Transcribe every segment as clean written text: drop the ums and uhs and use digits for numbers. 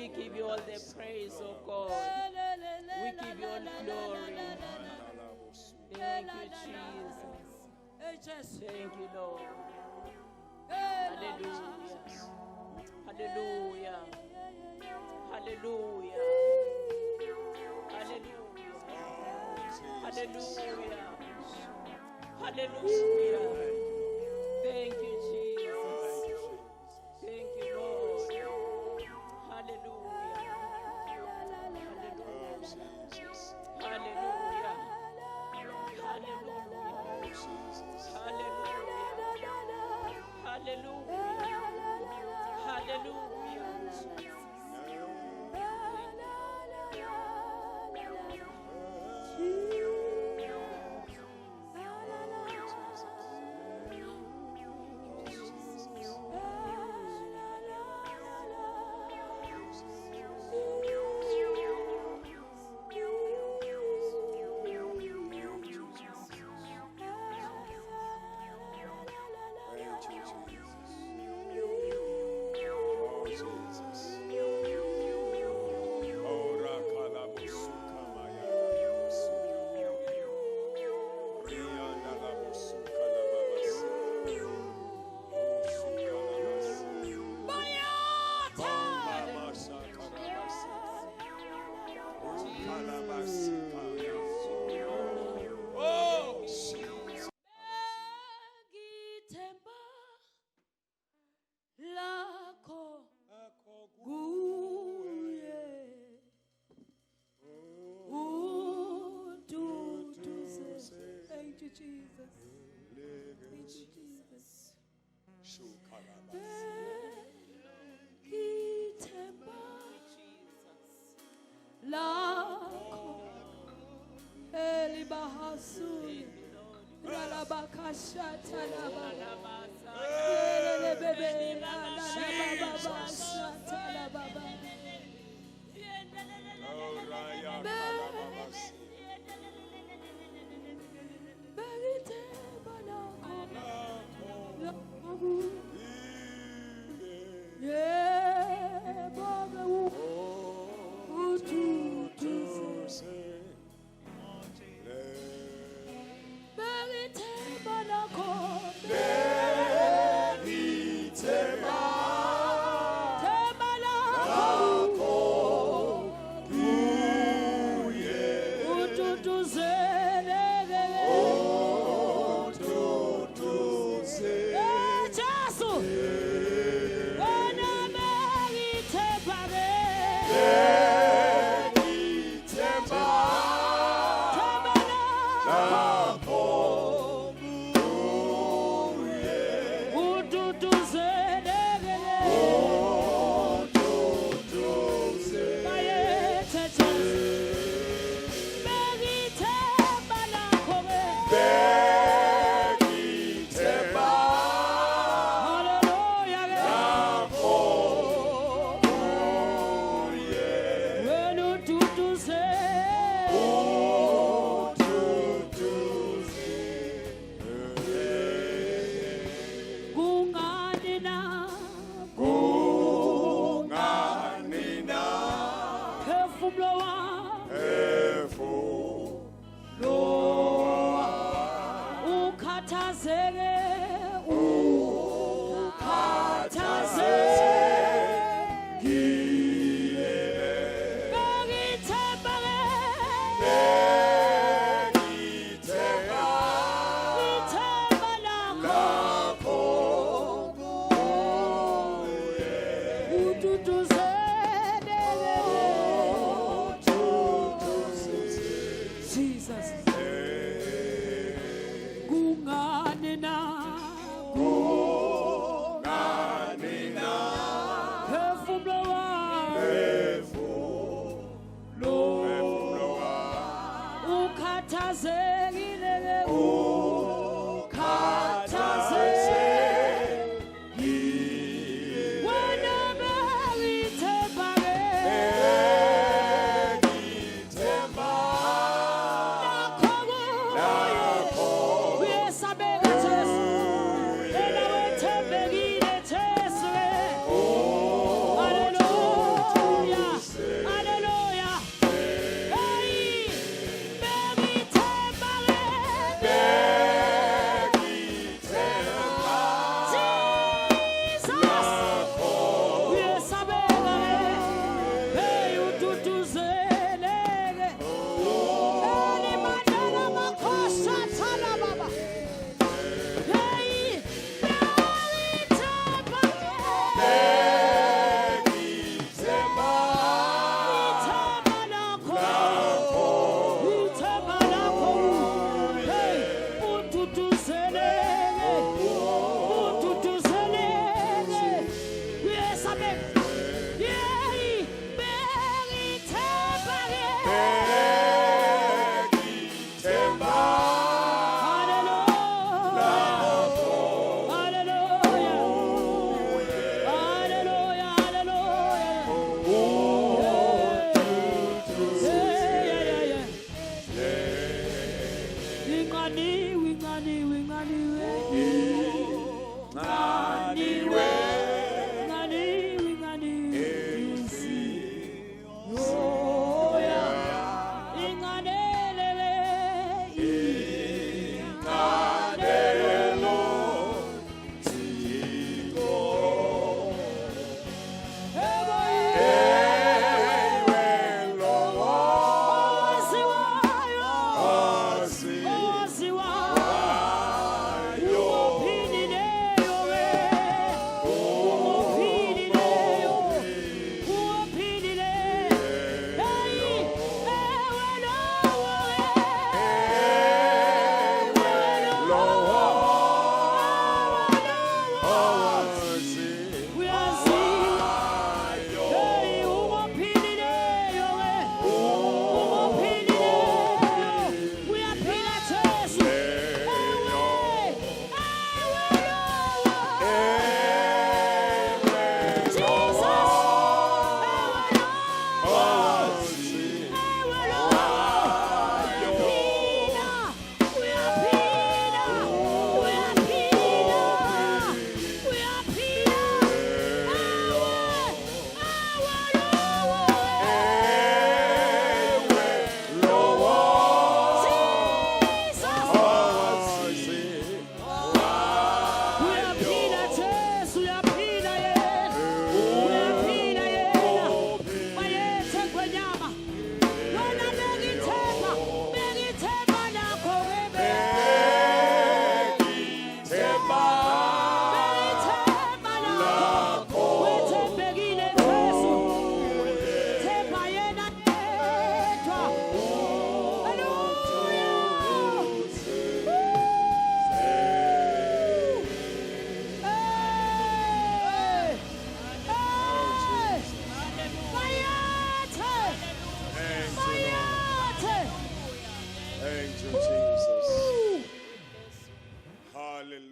We give you all the praise, oh God. We give you all glory. Thank you, Jesus. Thank you, Lord. Hallelujah. Hallelujah. Hallelujah. Hallelujah. Hallelujah. Thank you, Jesus. Thank you, Lord. Hallelujah. Hallelujah. Hallelujah. Hallelujah. Hallelujah. Jesus. Gungane na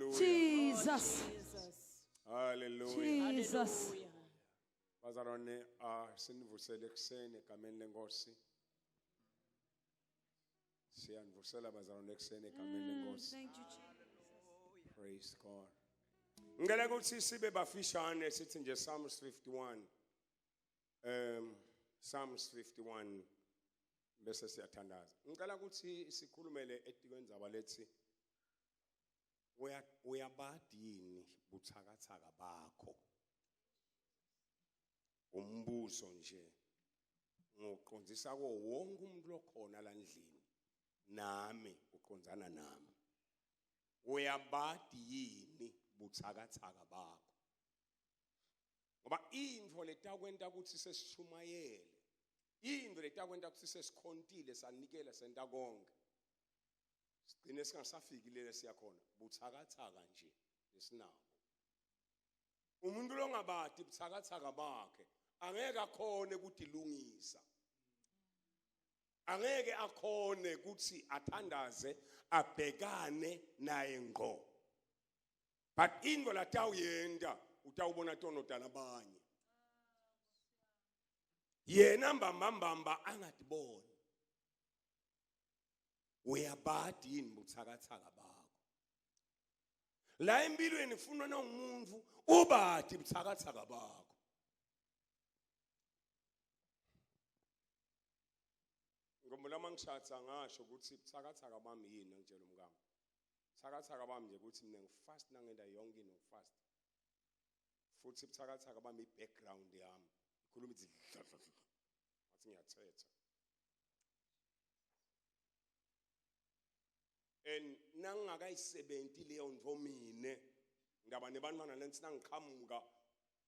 Hallelujah. Jesus. Hallelujah. Jesus. Bazalwane sinivusele ekseni egameni lenkosi. Siyanivusela bazalwane ekseni egameni lenkosi. Thank you, Jesus. Praise God. Ngicela ukuthi sibe bafishane sithi nje Psalms 51. Psalms 51 bese siyathandaza. Ngicela ukuthi sikhulumele etikweni zaba lethi uyabadini butsakatsaka bakho. Umbuzo nje ngoqondzisa ko wonke umuntu lokhona la ndlini nami uqondzana nami. Uyabadi yini butsakatsaka bakho? Ngoba indvo letakwenta ukuthi sesishumayele, indvo letakwenta ukuthi sesikhontile sanikela senta konke, sigcine singasafiki lele siyakhona butsakatsaka nje esinabo. Umuntu longabadi butsakatsaka bakhe angeke akhone ukutilungisa, angeke akhone ukuthi athandaze abhekane naye ngqo. But indvo latawuyenda utawubona tonotana abanye, yena mbambamba angatiboni. Uyabadi yini butsakatsaka bakho? La empilweni kufunwa na umuntu ubadi butsakatsaka bakho. Ngoba mangishatha ngasho ukuthi butsakatsaka bami yini ngitshela umngamo. Butsakatsaka bami nje ukuthi mina ngifast nangenda yonke into ngifast. Futhi butsakatsaka bami background yami. Ngikhuluma ithi ngathi ngiyathetha. En nangakayisebenti leyo ndvo mine ngaba nebantwana lenthi nangiqhamuka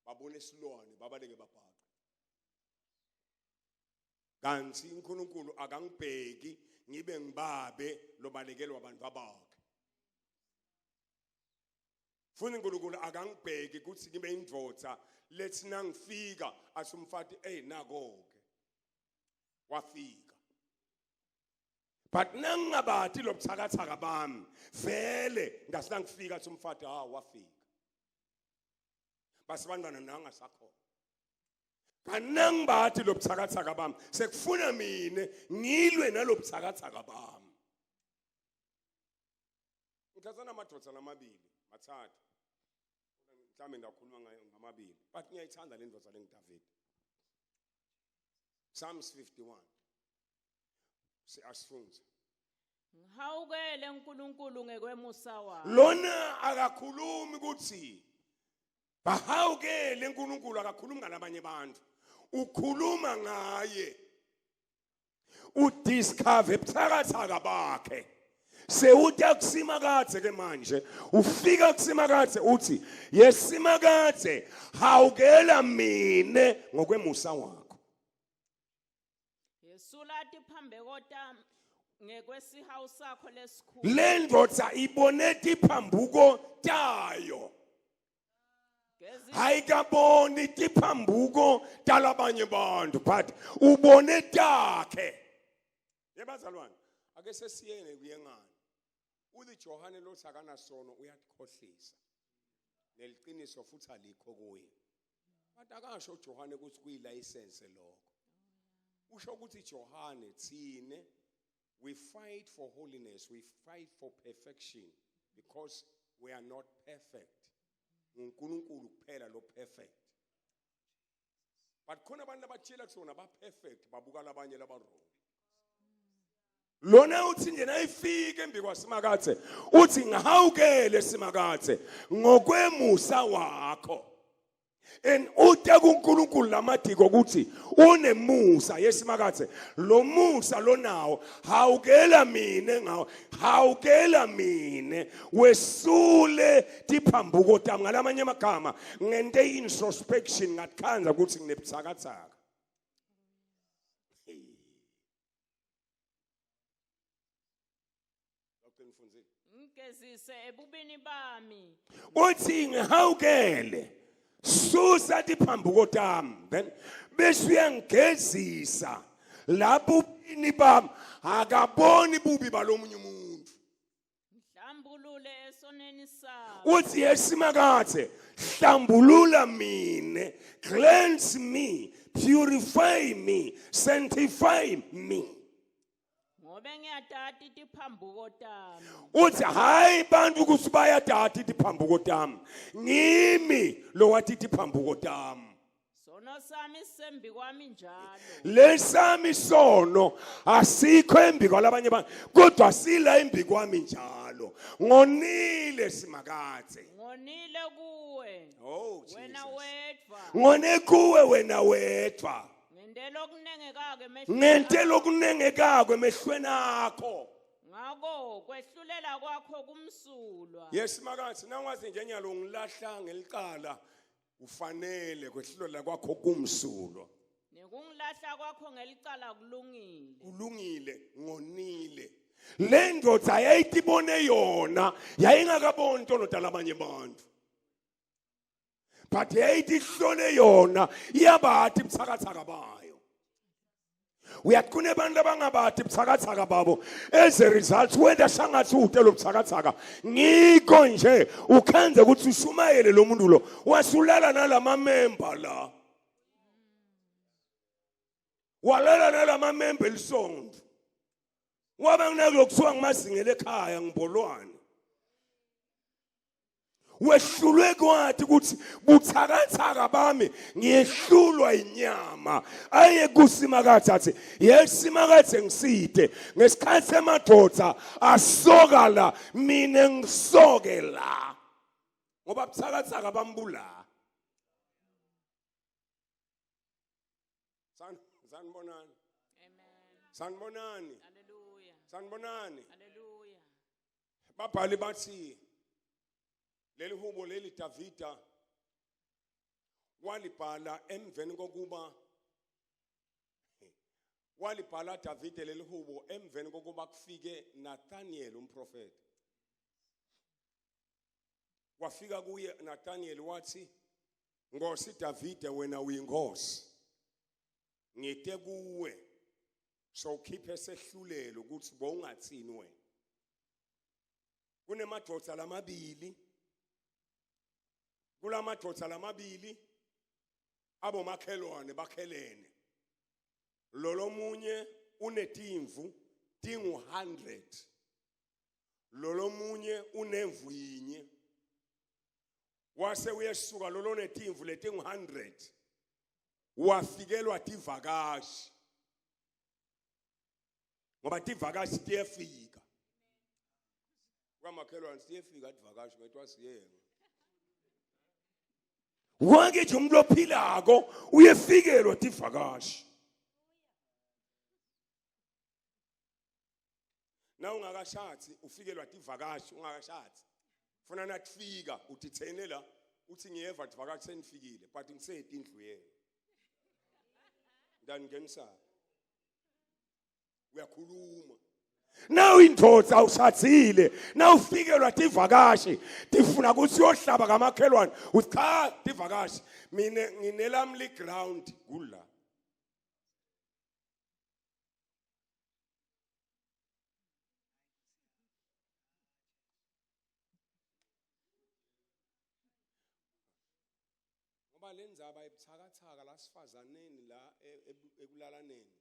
babone isilwane babaleke babhaqa. Kanti uNkulunkulu akangibheki ngibe ngibabe lobalekelwa abantu babakhe. Futhi uNkulunkulu akangibheki ukuthi ngibe indvodza lethi nangifika asumfati nakoke wafika. But nangingabati lobuthakathaka bami vele ngasangifika asumfati wafika. Basibantwana nangasakhona. Kanangibati lobuthakathaka bami sekufuna mina ngilwe nalobuthakathaka bami. Ngithathana amadoda lamabili mathathu. Mhlawumbe ngakhuluma ngamabili but ngiyayithanda le ndvodza lengiDavid. Psalms 51. Asifunze. Ngihawukele uNkulunkulu ngekwemusa wakhe. Lona akakhulumi ukuthi bahawukele uNkulunkulu, akakhulumi ngalabanye abantu. Ukhuluma ngaye. Udiscover buthakathaka bakhe. Sewuta kusimakathe ke manje ufika kusimakathe uthi yesimakathe hawukela mine ngokwemusa wakho. Yesulati phambe kotami ngekwesihawu sakho lesikhulu. Le ndvodza ibone tiphambuko tayo, ayikaboni tiphambuko talabanye bantu but ubone takhe. Yebazalwane ake sesiyene kuyengana uthi Johane lo sakana sono uyatikhohlisa neliqiniso futhi alikho kuye. But akasho uJohane ukuthi kuyi-license lokho. Usho ukuthi Johane thine we fight for holiness, we fight for perfection because we are not perfect. uNkulunkulu kuphela lo perfect. But khona abantu abatshela kusona ba perfect babuka labanye laba wrong. Lona uthi nje nayifika embikwa simakathe uthi ngihawukele simakathe ngokwemusa wakho. And uthi kuNkulunkulu lamadiko ukuthi unemusa yesimakathe lo musa lonawo hawukela mine ngawo hawukela mine wesule tiphambuko tami. Ngalamanye amagama ngente introspection ngatkhanza ukuthi nginebuthakathaka. Ngigezise ebubini bami. Uthi ngihawukele susa tiphambuko tami then bese uyangezisa lapho ubini bami akaboni bubi balomunye umuntu. Mhlambulule esoneni sami. uthi yesimakaze hlambulula mina, cleanse me, purify me, sanctify me. Ngobe ngiyatata itiphambuko tami. Uthi hayi bantu ukuthi bayadata itiphambuko tami, ngimi lo wathi itiphambuko tami. Sono sami sembi kwami njalo. Lesami sono asikho embi kwalabanye abantu kodwa sila embi kwami njalo. Ngonile simakathe. Ngonile kuwe. Oh Jesus. Wena wedwa. Ngone kuwe wena wedwa. Ngendelo okunengekake emehlweni. Ngentelo okunengekako emehlweni akho. Ngako kwehlulela kwakho kumsulwa. Yes makathi nawazi njenyalo ngilahla ngelicala ufanele kwehlulela kwakho kumsulo. Nekungilahla kwakho ngelicala kulungile. Kulungile ngonile. Le ndoda yayitibone yona yayingakaboni into nodala abanye abantu. But yayithi hlole yona iyabathi butsakatsaka bayo. Uyathi kunebantu abangabathi butsakatsaka babo as a result wenda shangathi utelo butsakatsaka ngikho nje ukhenze ukuthi ushumayele lo muntu lo wasulala nalama member la. Walala nalama member elisonto. Wabe nginakuzwa ngimasingele ekhaya ngibolwane. Wehlulwe kwathi ukuthi butsakatsaka bami ngiyehlulwa inyama aye kusimakathe athi yesimakathe ngiside ngesikhathi semadoda asoka la mina ngisoke la ngoba butsakatsaka bambula. Sanibonani. Amen. Sanibonani. Hallelujah. Sanibonani. Hallelujah. Babhali bathi leli hubo leli Davida walibhala emveni kokuba walibhala Davida leli hubo emveni kokuba kufike Nathaniel umprofeti. Wafika kuye Nathaniel wathi Nkosi Davida wena uyinkosi. Ngite kuwe so khiphe sehlulelo ukuthi bowungathini wena. Kunemadoda lamabili. Kulamadoda lamabili abomakhelwane bakhelene. Lolo munye unetimvu tingu 100. Lolo munye unemvu yinye. Wase uyesuka lolo netimvu letingu 100. Wafikelwa tivakashi. Ngoba tivakashi tiyefika. Kwamakhelwane tiyefika tivakashi ngethwa siyenga. Wonke nje umuntu ophilako uyefikelwa tivakashi. Na ungakashathi ufikelwa tivakashi ungakashathi. Funa natifika uthi thene la uthi ngiyeva tivakashi senifikile but ngisedi indlu yenu. Ndangenisa. Uyakhuluma. Now indoda awusathile now ufikelwa tivakashi tifuna ukuthi uyohlaba kamakhelwane uthi cha tivakashi mina nginelamli ground kula. Ngoba lenzaba ebuthakathaka la sifazaneni la ekulalaneni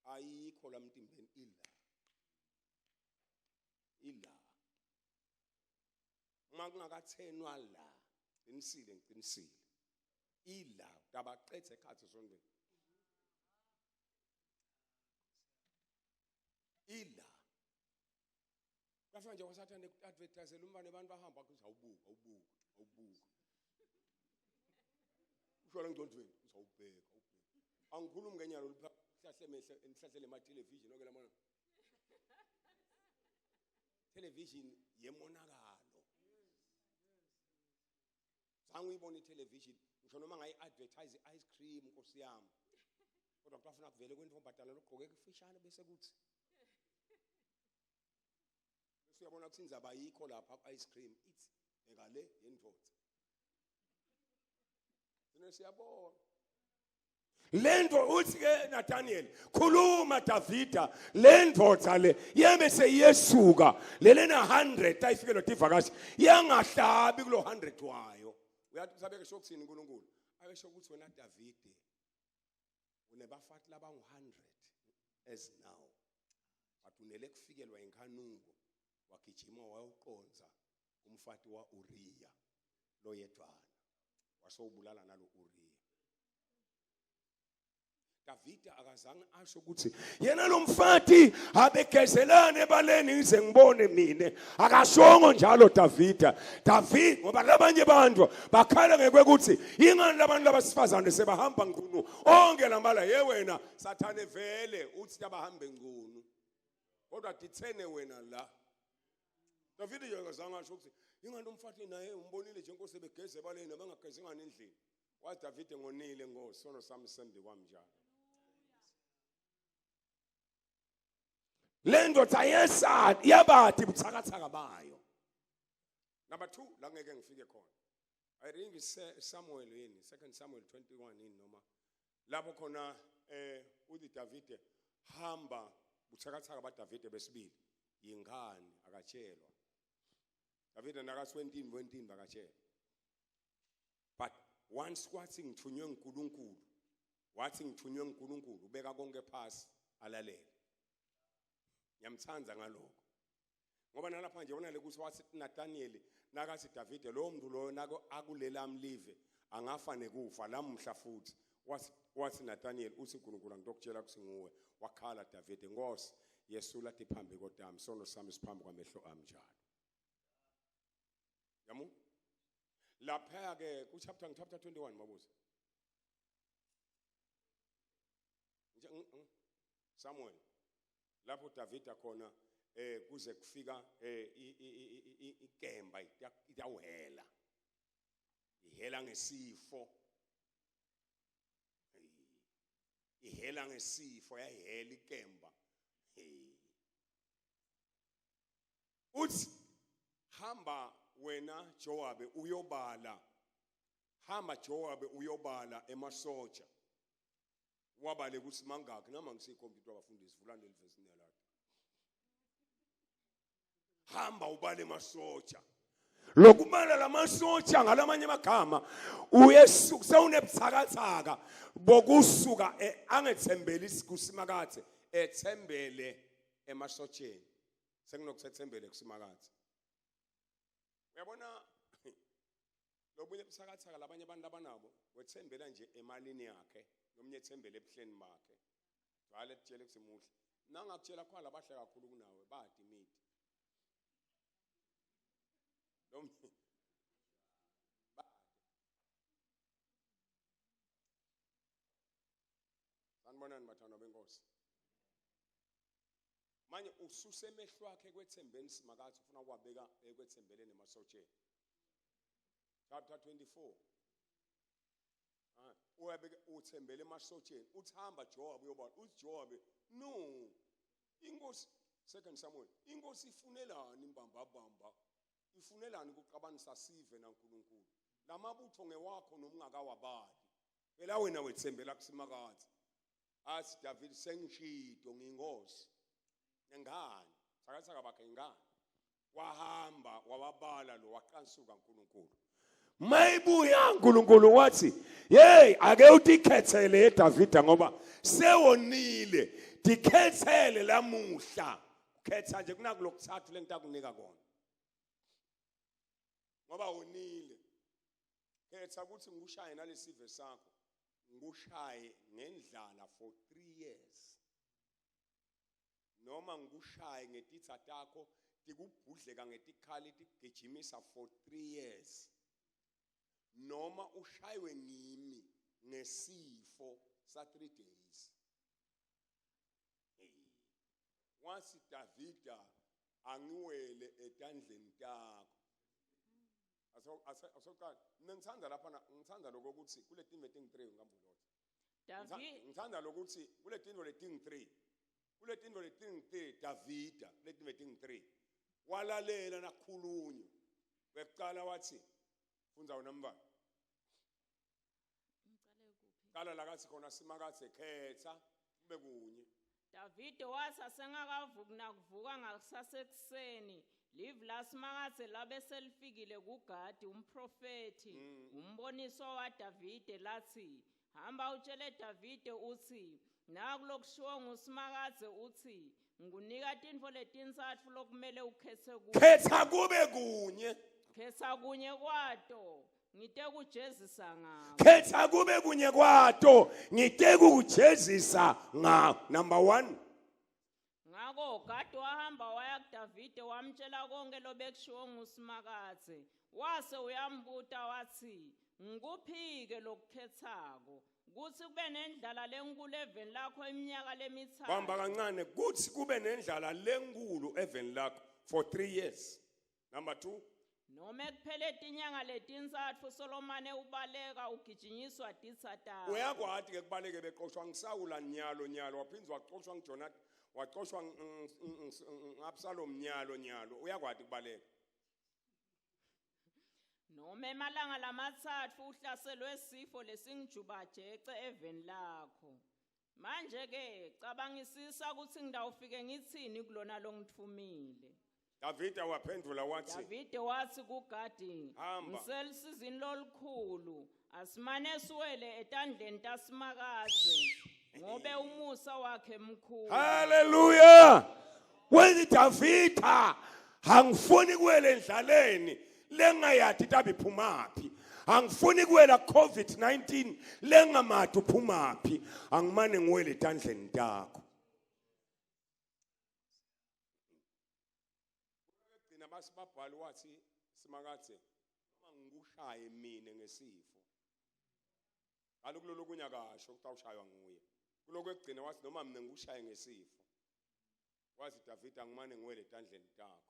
ayikho la mtimbeni ila uma kungakathenwa la ngiqinisile ila tabaqethe ekhathi sonke ila kafika nje wasathanda advertise umbane abantu bahamba ukuthi awubuka ushola ngidondweni uzawubheka angikhulumi ngenyalo nihlahle lema television oke lamona television yemonakalo zangu ibona television ngisho noma ngayi advertise ice cream Nkosi yami kodwa bafuna kuvele kwento mbadala lokugqoke kufishane bese kuthi uyabona ukuthi inzaba yikho lapha ice cream ithi ekale yendoda sine siyabona Lento uthi ke Nathaniel khuluma Davida lendvodza le yeme seyesuka lelena 100 ayifike lo tivakashi yangahlabi kulo 100 wayo uyathi sabeke shokuthini uNkulunkulu akesho ukuthi wena Davide unebafati labangu 100 as now atunele kufikelwa inkhanuko wagijima wayoqonza umfati wa Uriya lo yedwana wasowubulala nalo Uriya. Davida akazange asho ukuthi yena lo mfati abegezelane ebaleni ngize ngibone mina akashongo njalo Davida ngoba labanye abantu bakhala ngekweukuthi ingani labantu labasifazane sebahamba ngqunu onke lamala ye wena sathane vele uthi abahambe ngqunu kodwa dithene wena la. Davida yakazange asho ukuthi ingani lo mfati naye umbonile nje inkosi ebegeze ebaleni abangageze ngani endlini wathi Davida ngonile ngosono sami sembi kwamjalo. Lendo tayesa yabathi butsakatsaka bayo. Number 2 la ngeke ngifike khona. I think Samuel yini 2 Samuel 21 yini noma lapho khona uthi Davide hamba butsakatsaka ba Davide besibili yingane akatshelwa. Davide naka 20 bakatshelwa. But once kwathi ngithunywe uNkulunkulu wathi ngithunywe uNkulunkulu ubeka konke phansi alalele. Ngiyamthanda ngalokho ngoba nalapha nje ubona ukuthi wathi Nathaniel nakathi Davide lo muntu lo nako akulela mlive angafa nekufa lamhla futhi wathi Nathaniel uthi uNkulunkulu ngitokutshela ukuthi nguwe wakhala Davide Nkosi yesula tiphambi kodami sono sami siphambi kwamehlo ami njalo. Yamu lapha ke ku chapter 21 mabuza Samuel lapho Davida khona kuze kufika ikemba itawuhela ihela ngesifo yahela ikemba uthi hamba wena Jowabe uyobala emasoja wabale ukuthi mangaki nama ngisikhompyutha abafundisi vulana lelivesi nalapha hamba ubale emasoja lokubala lamasoja ngalamanye amagama uyesuka sewunebutsakatsaka bokusuka angethembeli kusimakathe ethembele emasojeni senginokuthe kusimakathe. Uyabona lobunye butsakatsaka labanye abantu abanabo wethembela nje emalini yakhe nomnye ethembele ebuhleni bakhe vale kutshela ukuthi muhle nangakutshela khona abahle kakhulu kunawe badi mithi nomnye sanibonani bathana benkosi manje ususe emehlo akhe kwethembeni simakathi ufuna ukwabeka ekwethembeleni emasotsheni. Chapter 24 uyabeka uthembele emasotsheni uthamba Jowabe uyobala uthi Jowabe no inkosi 2 Samuel inkosi ifunelani imbambabamba ifunelani ukuqabanisa sive naNkulunkulu lamabutho ngewakho nomungakawabali phela wena wethembela kusimakade athi David sengishido ngingosi ngengane sakathaka bakhe ingane wahamba wababala lo waqansuka uNkulunkulu mayibuya uNkulunkulu wathi hey ake utikhethele eDavida ngoba sewonile dikhethele lamuhla ukhetha nje kunakulokuthathu lento akunika kona ngoba wonile khetha ukuthi ngikushaye nalesive sakho ngikushaye ngendlala for 3 years noma ngikushaye ngetitha takho tikubhudleka ngetikhali tikugijimisa for 3 years noma ushaywe ngimi ngesifo sa 3 days. Wasi Davida angiwele etandleni takho. Asoka ngithanda lapha ngithanda lokuthi kule timbe ting 3 ngambulotha. Ngithanda lokuthi kule timbe le ting 3. Kule timbe le ting 3 Davida kule timbe ting 3. Walalela nakhulunywa. Beqala wathi funza unamba. Qala la kathi khona simakathe khetha kube kunye. Davide wasa sengakavuki nakuvuka ngakusasekuseni live lasimakathe labe selifikile kuGadi umprofeti umboniswa waDavide lathi hamba utshele Davide uthi naku lokushiwo ngusimakathe uthi ngunika tinfo letintsatfu lokumele ukhethe kuzo Khetha kube kunye. khetha kunye kwato ngite kujezisa ngako Khetha kube kunye kwato ngite kujezisa ngawo. Number 1. ngako Gadi wahamba waya kuDavide wamtshela konke lobekushiwo ngusimakathe wase uyambuta wathi ngikuphike lokukhethako kuthi kube nendlala lenkulu eveni lakho iminyaka lemithathu Bamba kancane kuthi kube nendlala lenkulu eveni lakho for 3 years. Number 2. noma kuphele tinyanga letintsatfu Solomane ubaleka ugijinyiswa disatana Uyakwati ke kubaleke beqoshwa ngisawula nyalo waphinzwa waxoshwa nguJonathan waxoshwa ngAbsalom nyalo uyakwati kubaleka. noma emalanga lamathathu uhlaselwe sifo lesingijubajece eveni lakho manje ke cabangisisa ukuthi ngidawufike ngithini kulona longithumile Davide waphendula wathi Davide wathi kuGadi Hamba. ngiselisizini lolukhulu asimane siwele etandleni tasimakathe ngobe umusa wakhe mkhulu Hallelujah. Wethi Davide angifuni kuwele endlaleni lengayathi tabiphumaphi. Angifuni kuwela COVID-19 lengamathi uphumaphi. Angimane ngiwele etandleni takho. Gcina basibabhali wathi simakathe uma ngikushaye mina ngesifo. Kaloku kulolu kunyakasho kutawushaywa nguye. Kuloko egcina wathi noma mina ngikushaye ngesifo. Wathi Davide angimane ngiwele etandleni takho.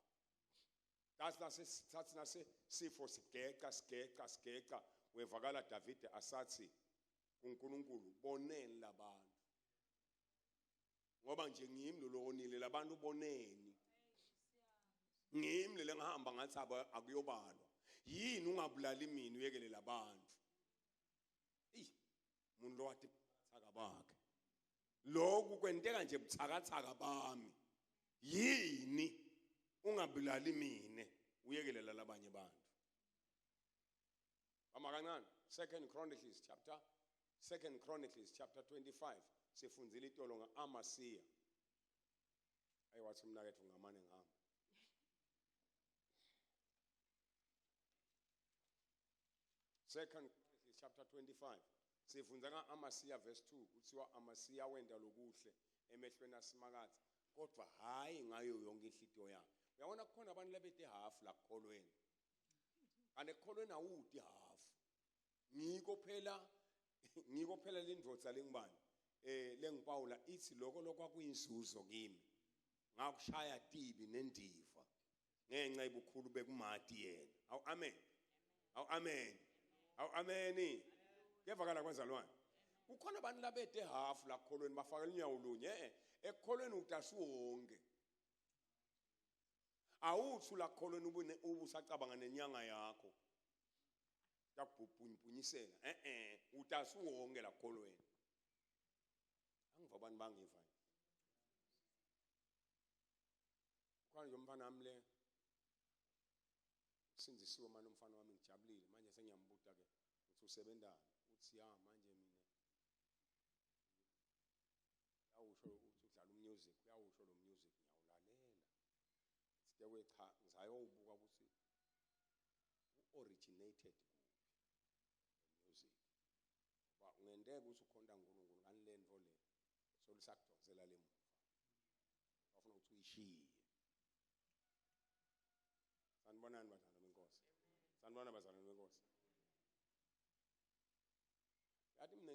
Thatsi nase sifo sigeca wevakala Davide asathi uNkulunkulu boneni labantu. Ngoba nje ngimi lo onile labantu boneni. Ngimi lengihamba ngathi akuyobalwa. Yini ungabulali mina uyekele labantu. Umuntu lo wathi butsakatsaka bakhe. Lokhu kwenteka nje butsakatsaka bami. Yini ungabulali mina uyekelela labanye bantu. Amakancane 2 Chronicles chapter 25 sifundzile itolo ngaAmasiya. Ayiwathi umnakethu ngamane ngihamba. 2 Chronicles chapter 25 sifundza ngaAmasiya verse 2 kuthiwa Amasiya wenda lokuhle emehlweni asimakathe kodwa hayi ngayo yonke inhlitiyo yakhe. Uyabona kukhona abantu labethe half la kukholweni. Ane kukholweni awuthi half. Ngiko phela lindvodza lengibani lengipawula ithi lokho kuyinzuzo kimi. Ngakushaya tibi nendiva. Ngenxa yobukhulu bekumati yena. Awu amen. Awu amen. Awu ameni. Kuyevakala kwenzalwane. Kukhona abantu labethe half la kukholweni bafakela unyawo lunye ekukholweni utasuwonke. Awuthi la kukholweni ubusacabanga nenyanga yakho. Takubhubhunyisela utasuwonke la kukholweni. Angiva abantu bangiva. Kwanje umfana wami le sinzisiwe manje umfana wami ngijabulile manje sengiyambuta ke uthi usebenzani uthi ya manje mina awusho uthi udlala umusic uyawusho lo music ngiyawulalela sike cha ngizayowubuka ukuthi originated music ba ungenteka ukuthi ukhonda uNkulunkulu kanilento le solisakudonsela lemuva bafuna ukuthi uyishiye. Sanibonani bazalwane benkosi. Sanibona bazalwane benkosi. Yathi mina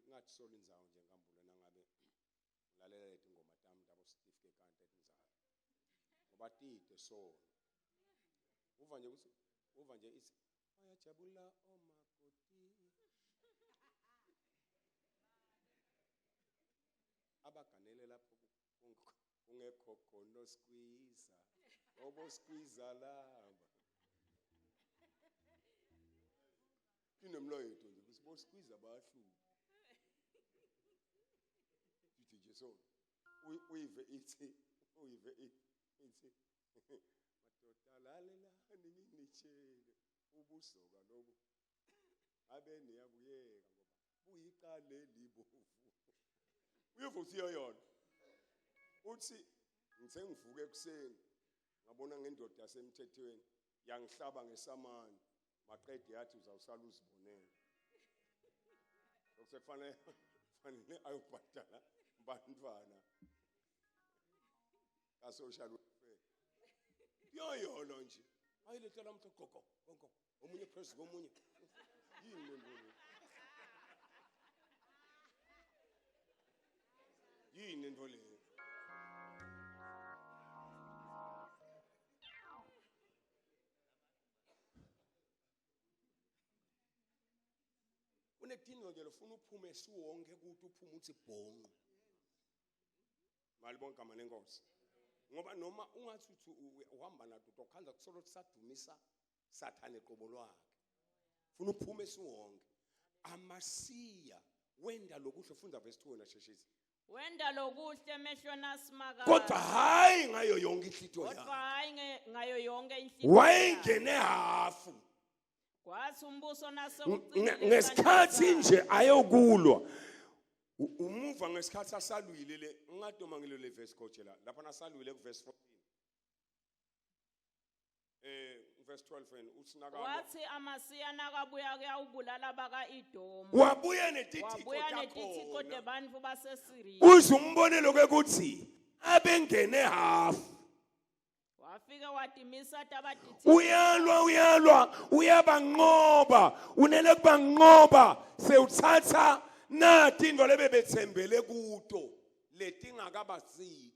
ngathi solo indzawo nje ngambule nangabe ulalela leti ngoma tami tabo Steve ke kanti etinzalo. Ngoba tide so. Uva nje ithi ayajabula omakoti. Abaganele lapho kungekho khona squeeze. Obo squeeze laba. Kinemloyethu nje kusibo squeeze abahluphi. nje so uyive ithi madoda lalelani nginitshele ubusoka lobu abe niyabuyeka ngoba buyiqale libovu uyivusiyo yona uthi ngithe ngivuke ekseni ngabona ngendoda yasemthethweni yangihlaba ngesamani maqede yathi uzawusala uzibonela sokufanele ayobhadala bantwana ka-social welfare yoyolo nje ayilethela mntu gogo omunye phezu komunye yini lento leyo unedingo nje lofuna uphume siwonke ukuthi uphume uthi bhonqo malibonke amane Nkosi ngoba noma ungathi uhamba nathi ukukhanza kusolo kusadumisa sathane eqobo lwakhe ufuna uphume siwonke amasiya wenda lokuhle ufunda verse 2 nasheshisi wenda lokuhle emehlweni asimakayo kodwa hayi ngayo yonke inhlitho yakhe kodwa hayi ngayo yonke inhlitho wayengene hafu kwathi umbuso nasekucina ngesikhathi nje ayokulwa umuva ngesikhathi asalwile le ngadoma ngilo le verse coach lapha nasalwile ku verse 14 verse 12 wena usinaka wathi amasiya nakabuya kuyawubulala baka-Edomu wabuya netithiko debantu baseSiriya uzumbonelo ke kuthi abengene hafu wafika wadimisa tabadithi uyalwa uyabanqoba unele kubanqoba sewuthatha nathi into lebebethembele kuto letingakabasidi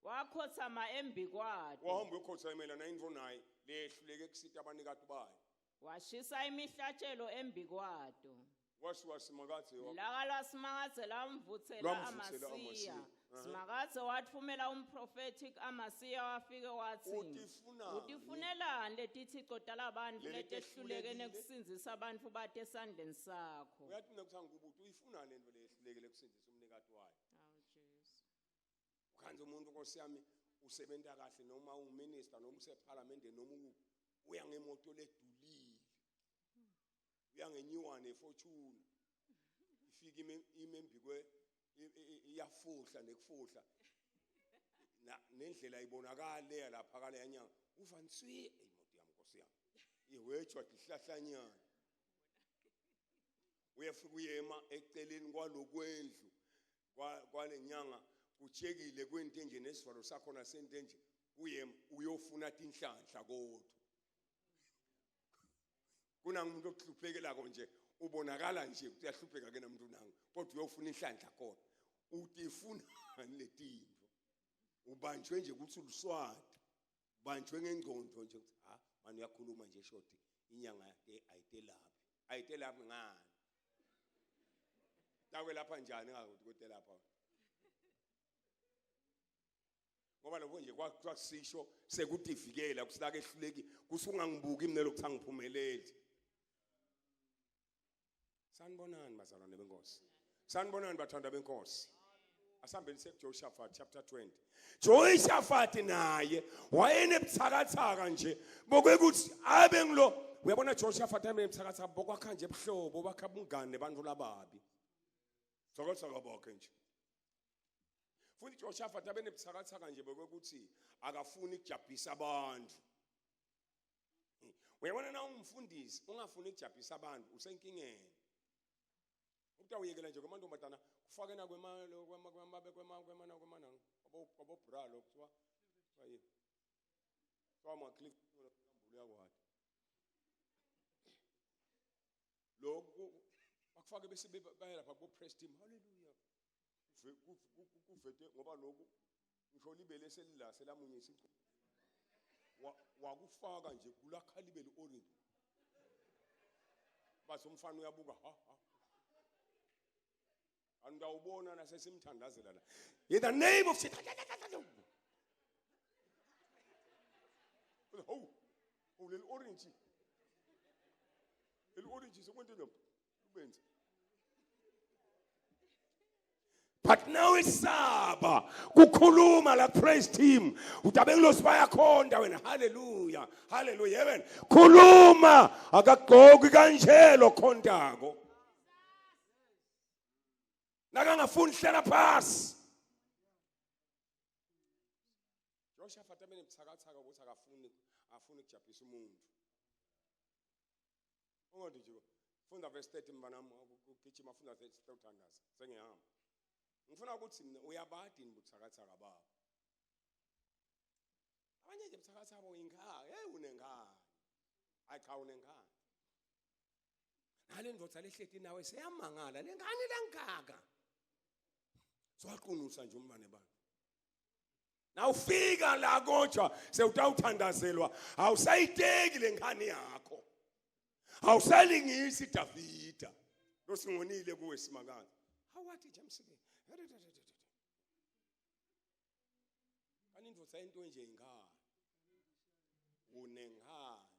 wakhothama embi kwakhe wahamba ukhothamela na indvo naye lehluleke kusita abanikati bayo washisa imihlatshelo embi kwato wasimakathe lakalwa simakathe lamvuthela amasiya simakathe wathumela umprofetic amasiya wafike wathi utifunelani letithixo talabantu letehlulekene kusinzisa abantu bate esandleni sakho uyathi mina kuthanga ukuthi uyifuna lento lehlulekele kusinzisa umnikati wayo ukhanze umuntu Nkosi yami usebenta kahle noma uminister noma useparlamente noma uya ngemoto ledulile uya ngenyuwane efortune ifika imembi kwe iyafuhla nekufuhla nendlela ibonakala lapha kale yanyanga uvanswi imoto yami Nkosi yami iwetshwa dihlahlanyana uyafika uyema eceleni kwalokwendlu kwalenyanga kuchekile kwentenje nesivalo sakho nasentenje uyema uyofuna tinhlanhla kodwa kunamuntu okuhluphekela nje ubonakala nje kuyahlupheka ke namuntu nangu kodwa uyofuna inhlanhla kodwa utifuna letinto ubanjwe nje ukuthi uluswati ubanjwe ngengcondo nje manje uyakhuluma nje shoti inyanga ayitelaphi ngani tawe lapha njani ngakuthi lapha ngoba lokho nje kwakusisho sekutivikela kusilaka ehluleki kusungangibuki mina lokuthe ngiphumelele sanibonani bazalwane benkosi sanibonani bathanda benkosi asambeni seJoshaphat chapter 20 Joshaphat naye wayenebuthakathaka nje bokwekuthi abe ngilo uyabona Joshaphat ayenebuthakathaka bokwakha nje ebuhlobo bakha ubungane nebantu lababi sokutsaka bakhe nje futhi Joshaphat abenebuthakathaka nje bokwekuthi akafuni ukujabhisa abantu uyabona na umfundisi ungafuni ukujabhisa abantu usenkingeni utawuyekela nje kwamantombazana kufake na kwemalo kwemana abobhralo kuthiwa hayi kwama click ngambulu yakwadi lokhu bakufake bese bayela lapha ku press team haleluya kuvete ngoba lokhu ngisho libele selila selamunye isiqo wakufaka nje kulakhalibele orange base umfana uyabuka andawubona nasesimthandazela la in the name of Jesus leli orange sekwenze lo ubenze but now isaba kukhuluma la praise team utabe ngilosibaya khonda wena hallelujah hallelujah yeben khuluma akagqoki kanjelo khondako nakangafuni hlela phasi Joshua tamene butsakatsaka ukuthi afuni ukujabulisa umuntu ungondijiko funda verse 30 mbanami ugijima funda verse 30 uthandaza sengihamba ngifuna ukuthi mina uyabadi butsakatsaka babo abanye nje butsakatsaka bo ingaka unengaka ayicha unengaka nale ndvodza lehleti nawe seyamangala lengani lengaka sowaqunusa nje umbane bani nawufika la kodwa sewutawuthandazelwa awusayiteki lengane yakho awusalingisi Davida losingonile kuwe simakani awathi nje Msibi kanti indvodza into nje ingaka unengane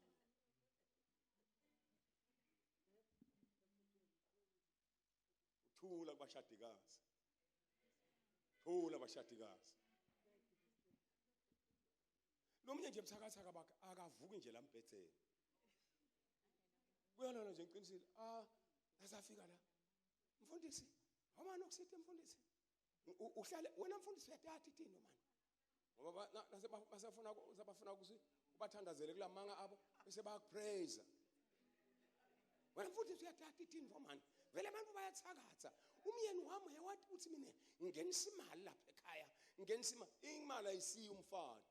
thula kubashadikazi thula abashadikazi nomnye nje buthakathaka bakhe akavuki nje lambhethele kuyalona nje ngiqinisile asafika la mfundisi awumani okusithi mfundisi uhlale wena mfundisi uyathatha ithini manje ngoba basafuna ukuthi ubathandazele kulamanga abo bese bayakupraise wena mfundisi uyathatha ithini manje vele abantu bayathakatha umyeni wami uyawathi uthi mina ngenisa imali lapha ekhaya ngenisa imali ayisiyo umfana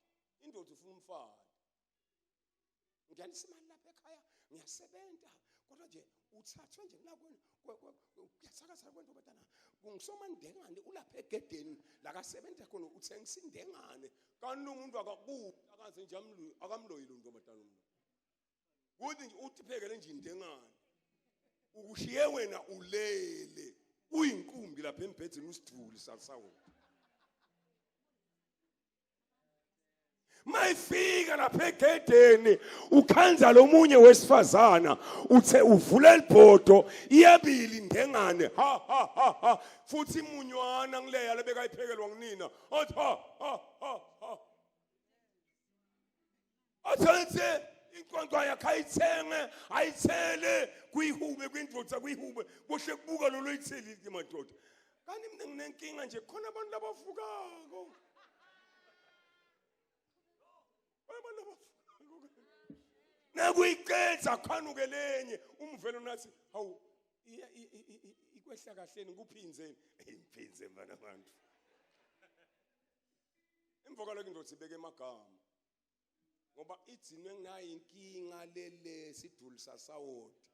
indoda ufuna umfana ngenisa imali lapha ekhaya ngiyasebenza kodwa nje uthathwe nje nakweni kuyathakatha kwento betana kungisoma ndengane ulapha egedeni la kasebenza khona uthengisa indengane kanti umuntu akakubuthi akaze nje akamloyile umuntu betana kuthi nje utiphekele nje indengane ukushiye wena ulele uyinkumbi lapha embhedeni usithuli sasawo mayifika lapha egedeni ukhanza lomunye wesifazana uthe uvula libhodo iyabili indengane ha futhi imunywana ngileya lebekayiphekelwa nginina athi ha athenze inkonzo yakhe ayithele kuyihube kwindvodza kuyihube kuhle kubuka lo loyitheli madoda kanti mina nginenkinga nje khona abantu labavukako nakuyiqedza khanuke lenye umvelo nathi hawu ikwehla kahleni kuphinzeni imphinze mana abantu imvokalo indvodza ibeke emagama ngoba idzinwe nginayo inkinga lele siduli sasawoti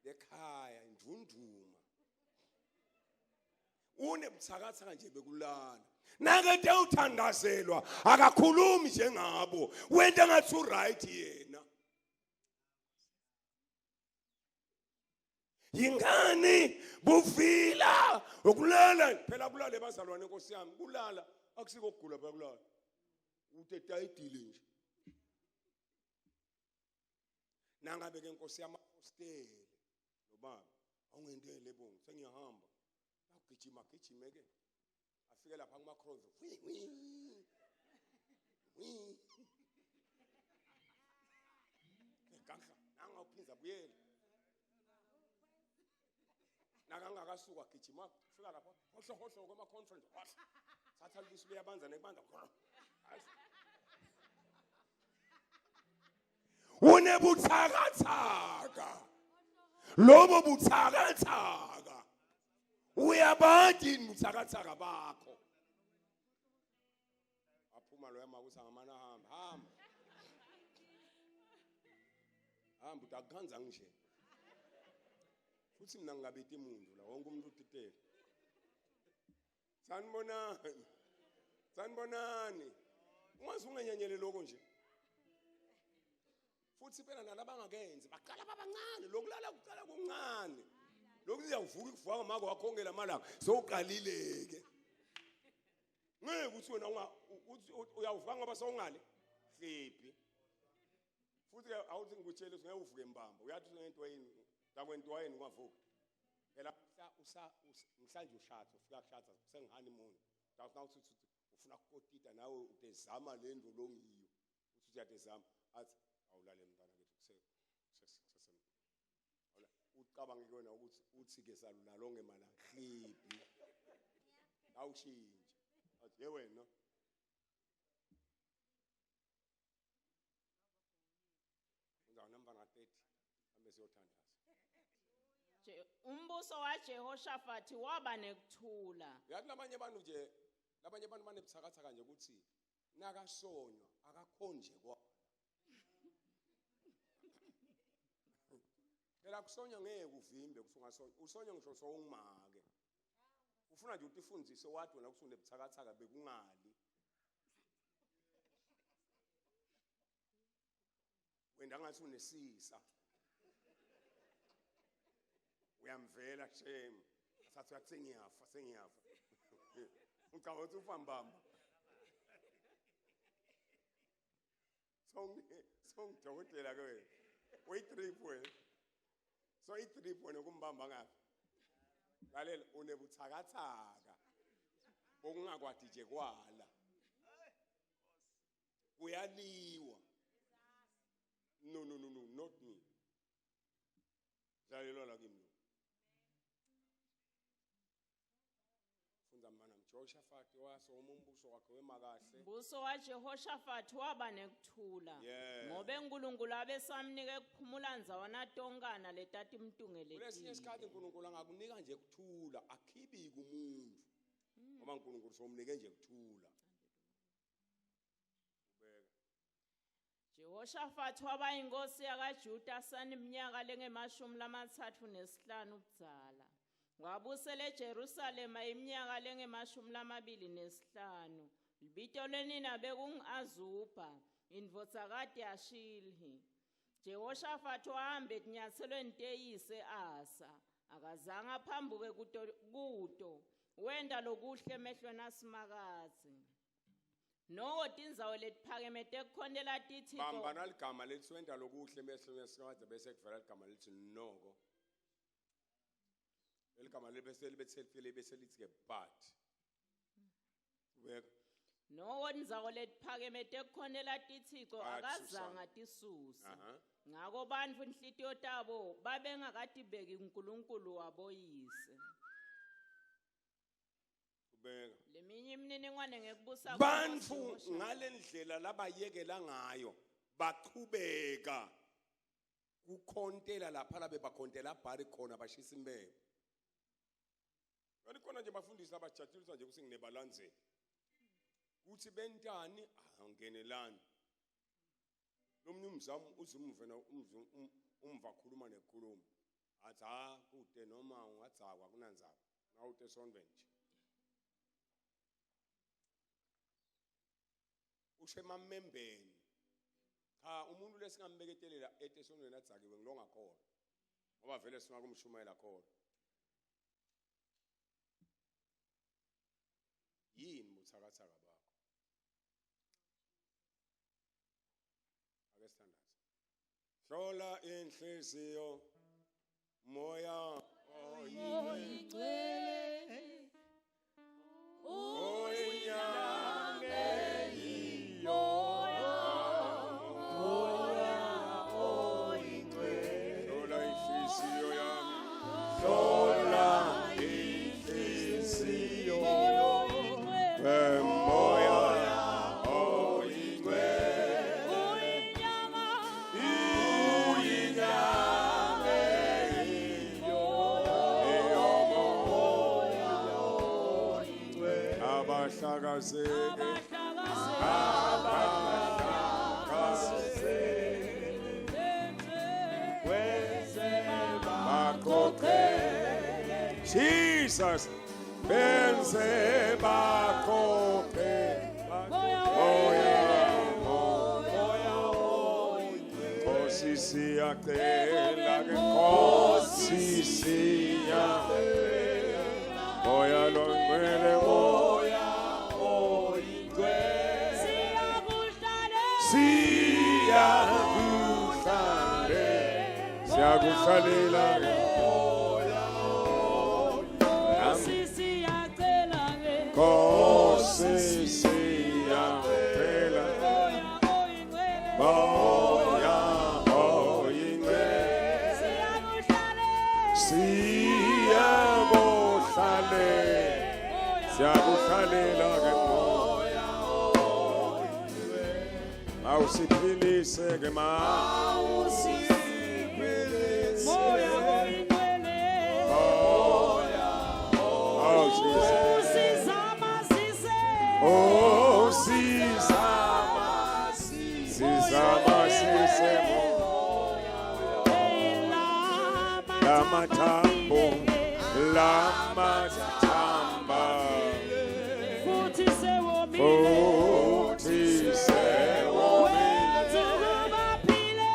lekhaya indvunduma unebuthakathaka nje bekulala nakade uthandazelwa akakhulumi njengabo wenta ngathi uright yena yingani buvila ukulala phela kulala bazalwane Nkosi yami kulala akusiko ukugula bakulala utetayidile nje nangabe ke Nkosi yami aposteli nobaba awungentele bonke sengiyahamba agijima ke afike lapha kuma cross ngakha nanga uphinza buyela nakangakasuka agijima fika lapha hohlo kwama conference satha libisi liyabanza nekubanda unebuthakathaka lobo buthakathaka uyabadi buthakathaka bakho aphuma lo yama ukuthi ngamana hamba utakhanza nje futhi mina ngingabeti umuntu la wonke umuntu utitele sanibonani ungaze ungenyenyele lokho nje futhi phela nalabangakenzi baqala babancane lokulala kuqala kuncane lokhu uyavuka ukuvuka mako wakhongela amalanga sowuqalileke ngeke uthi wena uyavuka ngoba sowungale hliphi futhi awuthi ngikutshela ukuthi ngeke uvuke mbamba uyathi ngento yini dakwento wayini ungavuka phela mhlanje ushatha ufika kushatha sengihoneymoon nawuthi ufuna ukukotita nawe utezama lendlu longiyo uthi uyatezama athi awulale mntana kethu ucabanga kuyona ukuthi uthi ke salunalonge mala khiphi awushintshe athi ye wena unza number 30 ambe siyothandaza. Umbuso waJehoshaphat waba nekuthula. Yathi labanye abantu banebuthakathaka nje ukuthi nakasonywa akakhonje kwa. Phela kusonywa ngeke uvimbe kusungasonywa. Usonywa ngisho sowungimake. Ufuna nje ukuthi ifundise wathi wena kusune buthakathaka bekungali. Wenda ngathi unesisa. Uyamvela shame asathi uyathengiyafa sengiyafa ucawa ukuthi ufambamba songidokotela ke wena uyi-trip wena so i-trip wena kumbamba ngapi lalela unebuthakathaka bokungakwadi nje kwala uyaliwa no not me lalela la kimi Jehoshaphat wasoma umbuso wakhe wemakahle. Umbuso waJehoshaphat waba nekuthula. Ngoba uNkulunkulu abesamnika ukuphumula nzawana tonkana letati imtungelekile. Kulesinye isikhathi uNkulunkulu angakunika nje ukuthula akhibi kumuntu. Ngoba uNkulunkulu somnike nje ukuthula. Ubeka. Jehoshaphat waba inkosi yakaJuda saniminyaka lenge-35 ubudala. Wabusele Jerusalem iminyaka lenge-25. Libito lenina bekungu-Azubha, indvodzakati yaShilhi. Jehoshaphat wahambe enyatselweni teyise Asa, akazange phambuke kuto, wenda lokuhle emehlweni aSimakadzi. Noko tindzawo letiphakeme tekukhonela tithixo. Bambana ligama lethi wenda lokuhle emehlweni aSimakadzi bese kuvela igama lethi noko. Eligama lebethelifile bese lithi ke Bati. Ubeka. Noko tindzawo letiphakeme tekukhonela tithixo akazange tisuse. Ngako bantfu inhlitiyo tabo babengakatibeki uNkulunkulu waboyise. Ubeka. Leminye imininingwane ngekubusa bantfu ngalendlela labayekela ngayo baqhubeka ukhontela lapha labe bakhontela bhari khona bashisa imbebe. Kanti khona nje bafundisi abajatshulisa nje ukuthi nginebalandzeli. Kuthi bentani angenelani. Lomnye umzamo uzumvena umva khuluma nekhuluma. Athi kude noma ungathakwa kunanzaba. Nawute esondwe nje. Ushemamembeni. Cha umuntu lesingambeketelela etesondweni atsakiwe ngilonga khona. Ngoba vele singakumshumayela khona. Yini buthakathaka bakho ake sithandaze hlola inhliziyo moya oyingcwele oyinyange yiyo moya oyingcwele hlola inhliziyo yami hlola inhliziyo Jesus benze bakho Kosi siyacela Kosi siyacela Moya longcwele moya oyingcwele siyakuhlalela moya siyacela moya oyingcwele siyakuhlalela ke moya oyingcwele awusiphilise ke Lamatamba futhi sewomile wenziki baphile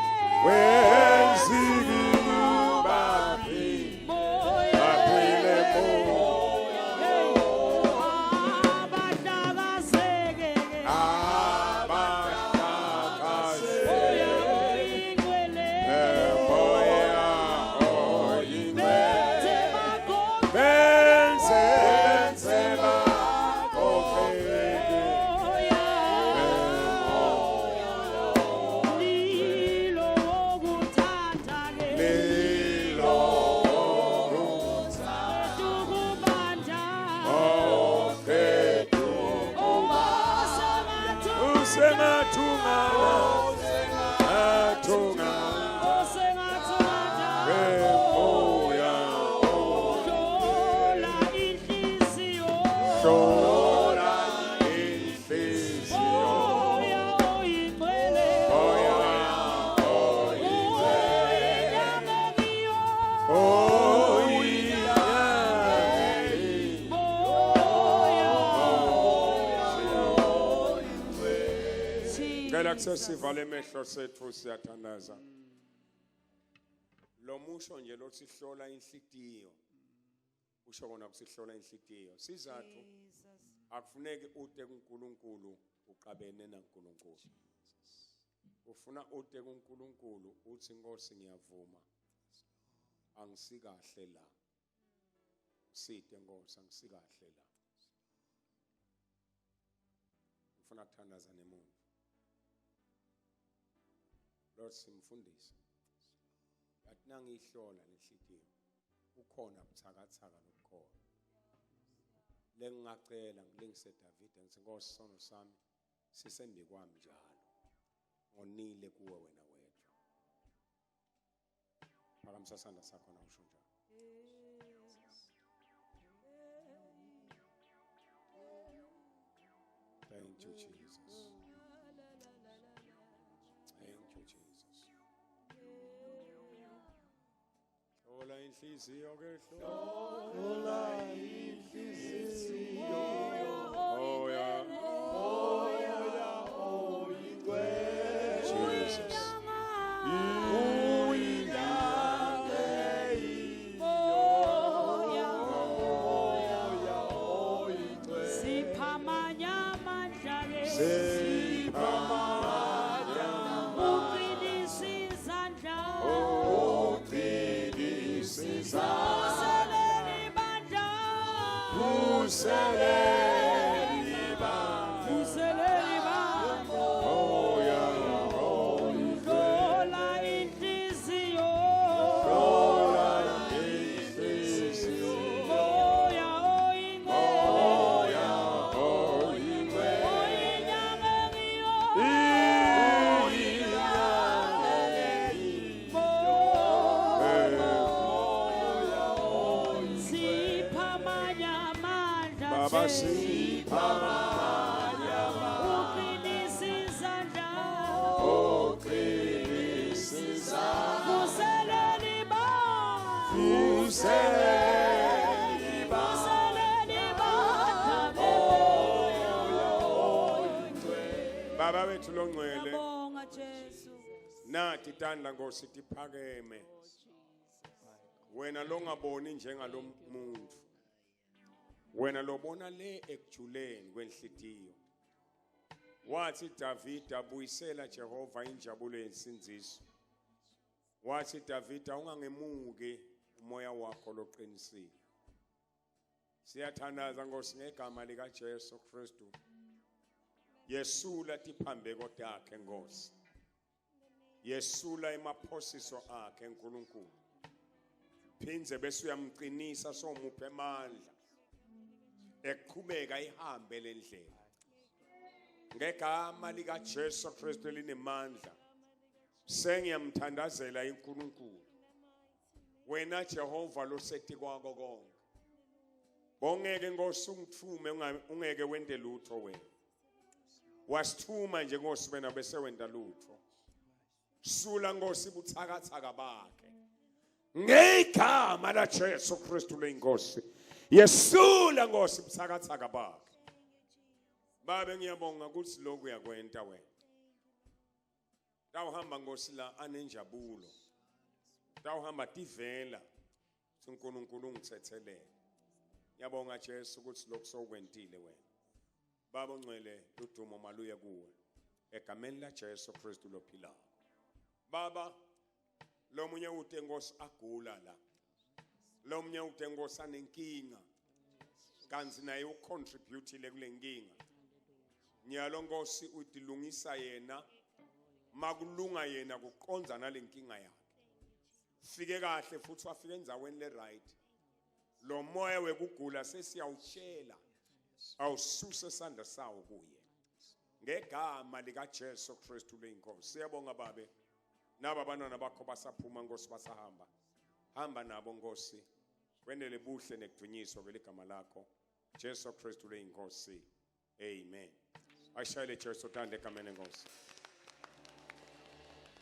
Sesivale emehlo sethu siyathandaza lo musho nje lokusihlola inhlitiyo usho kona kusihlola inhlitiyo sizathu akufuneki ude kuNkulunkulu uqabene naNkulunkulu ufuna ude kuNkulunkulu uthi Nkosi ngiyavuma angisikahle la sithe Nkosi angisikahle la ufuna kuthandaza nemuntu Lord simfundise yathi nangihlola lenhlitiyo ukhona butsakatsaka lobukhona lengingacela ngilengise David ngithi Nkosi isono sami sisembi kwami njalo ngonile kuwe wena wedwa phakamisa isandla sakho na usho njalo Thank you Jesus Hola inhlizio ke hola inhlizio oya Jesus Baba wethu longcwele nathi tandla Nkosi tiphakeme wena longaboni njengalomuntu wena lobona le ekujuleni kwenhlitiyo wathi David abuyisela Jehova injabulo yensinziso wathi David ungangemuke umoya wakho loqinisile Siyathandaza Nkosi ngegama lika Jesu Kristu. Yesula tiphambeko takhe Nkosi. Yesula emaphosiso akhe uNkulunkulu. Phinze bese uyamqinisa somuphe amandla. Eqhubeka ihambe lendlela. Ngegama lika Jesu Kristu linemandla. Sengiyamthandazela uNkulunkulu. Wena Jehova losethi kwako konke. Bongeke Nkosi ungithume ungeke wende lutho wena. Wasithuma nje Nkosi wena bese wenda lutho. Sula Nkosi butsakatsaka bakhe. Ngegama la Jesu Kristu leNkosi. Yesula Nkosi butsakatsaka bakhe. Babe ngiyabonga ukuthi lokhu uyakwenta wena. Tawuhamba Nkosi la anenjabulo. Tawuhamba tivela uNkulunkulu ungithethelele. Ngiyabonga Jesu ukuthi lokho sokwentile wena. Baba ongcwele udumo maluye kuwe. Egameni la Jesu Kristu lophilayo. Baba lo munye uthi Nkosi agula la. Lo munye uthi Nkosi anenkinga. Kanzi naye ucontributile kule nkinga. Ngiyalo Nkosi utilungisa yena. Makulunga yena kuqonza nalenkinga yakhe. Fike kahle futhi wafika enzaweni le right. Lo moya wekugula sesiyawutshela. Awususe isandla sawo kuye. Ngegama lika Jesu Kristu leNkosi. Siyabonga babe. Naba abantwana bakho basaphuma Nkosi basahamba. Hamba nabo Nkosi. Wendele buhle nekudunyiso kweligama lakho. Jesu Kristu leNkosi. Amen. Ashayele Jesu thande egameni Nkosi.